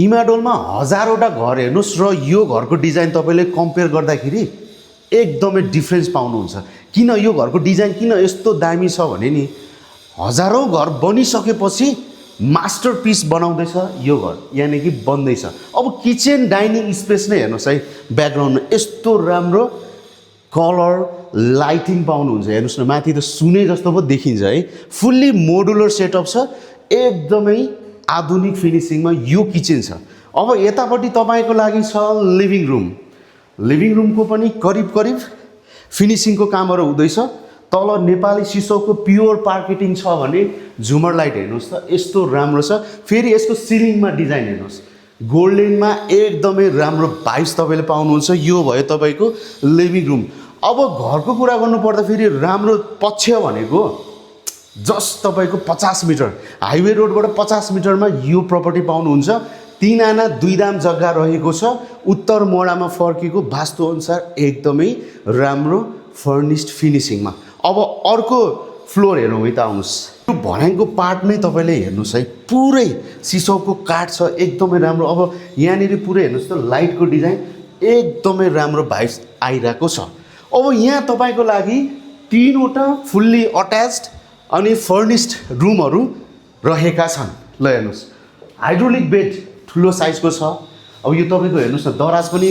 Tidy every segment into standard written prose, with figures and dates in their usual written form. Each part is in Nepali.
इमाडोलमा हजारवटा घर हेर्नुहोस् र यो घरको डिजाइन तपाईँले कम्पेयर गर्दाखेरि एकदमै डिफ्रेन्स पाउनुहुन्छ। किन यो घरको डिजाइन किन यस्तो दामी छ भने नि हजारौँ घर बनिसकेपछि मास्टरपिस बनाउँदैछ यो घर, यानि कि बन्दैछ। अब किचन डाइनिङ स्पेस नै हेर्नुहोस् है, ब्याकग्राउन्डमा यस्तो राम्रो कलर लाइटिङ पाउनुहुन्छ। हेर्नुहोस् न, माथि त सुनै जस्तो पो देखिन्छ है। फुल्ली मोडुलर सेटअप छ, एकदमै आधुनिक फिनिसिङमा यो किचन छ। अब यतापट्टि तपाईँको लागि छ लिभिङ रुम। लिभिङ रुमको पनि करिब करिब फिनिसिङको कामहरू हुँदैछ। तल नेपाली सिसोको प्योर पार्केटिङ छ भने झुमर लाइट हेर्नुहोस् त यस्तो राम्रो छ। फेरि यसको सिलिङमा डिजाइन हेर्नुहोस्, गोल्डनमा एकदमै राम्रो भाइब्स तपाईँले पाउनुहुन्छ। यो भयो तपाईँको लिभिङ रुम। अब घरको कुरा गर्नुपर्दा फेरि राम्रो पक्ष भनेको जस्ट तपाईँको 50 मिटर हाइवे रोडबाट 50 मिटरमा यो प्रपर्टी पाउनुहुन्छ। 3 आना 2 दाम जग्गा रहेको छ। उत्तर मोडामा फर्केको वास्तुअनुसार एकदमै राम्रो फर्निस्ड फिनिसिङमा। अब अर्को फ्लोर हेरौँ है त, आउनुहोस्। यो भर्याङको पार्ट नै तपाईँले हेर्नुहोस् है, पुरै सिसोको काठ छ, एकदमै राम्रो। अब यहाँनिर पुरै हेर्नुहोस् त लाइटको डिजाइन एकदमै राम्रो भाइब्स आइरहेको छ। अब यहाँ तपाईँको लागि 3वटा फुल्ली अट्याच्ड अनि फर्निस्ड रुमहरू रहेका छन्। ल हेर्नुहोस्, हाइड्रोलिक बेड ठुलो साइजको छ। अब यो तपाईँको हेर्नुहोस् न, दराज पनि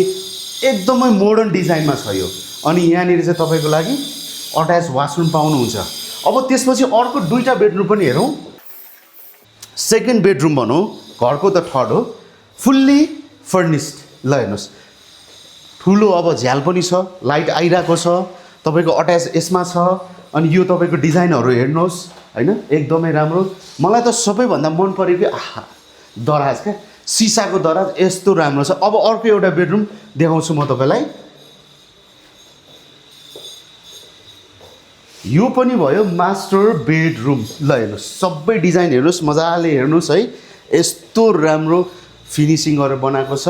एकदमै मोडर्न डिजाइनमा छ यो। अनि यहाँनिर चाहिँ तपाईँको लागि अट्याच वासरुम पाउनुहुन्छ। अब त्यसपछि अर्को 2टा बेडरुम पनि हेरौँ। सेकेन्ड बेडरुम भनौँ, घरको त थर्ड हो, फुल्ली फर्निस्ड। ल हेर्नुहोस्, ठुलो अब झ्याल पनि छ, लाइट आइरहेको छ, तपाईँको अट्याच यसमा छ। अनि यो तपाईँको डिजाइनहरू हेर्नुहोस् होइन, एकदमै राम्रो। मलाई त सबैभन्दा मन परेको आहा दराज क्या, सिसाको दराज यस्तो राम्रो छ। अब अर्को एउटा बेडरुम देखाउँछु म तपाईँलाई। यो पनि भयो मास्टर बेडरुम। ल हेर्नुहोस्, सबै डिजाइन हेर्नुहोस्, मजाले हेर्नुहोस् है, यस्तो राम्रो फिनिसिङ गरेर बनाएको छ।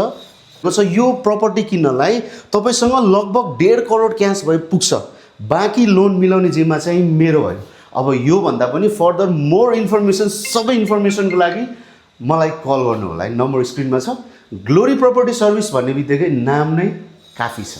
यो प्रपर्टी किन्नलाई तपाईँसँग लगभग 1.5 करोड क्यास भए पुग्छ। बाँकी लोन मिलाउने जिम्मा चाहिँ मेरो भयो। अब योभन्दा पनि फर्दर मोर इन्फर्मेसन, सबै इन्फर्मेसनको लागि मलाई कल गर्नु होला है, नम्बर स्क्रिनमा छ। ग्लोरी प्रपर्टी सर्भिस भन्ने बित्तिकै नाम नै काफी छ।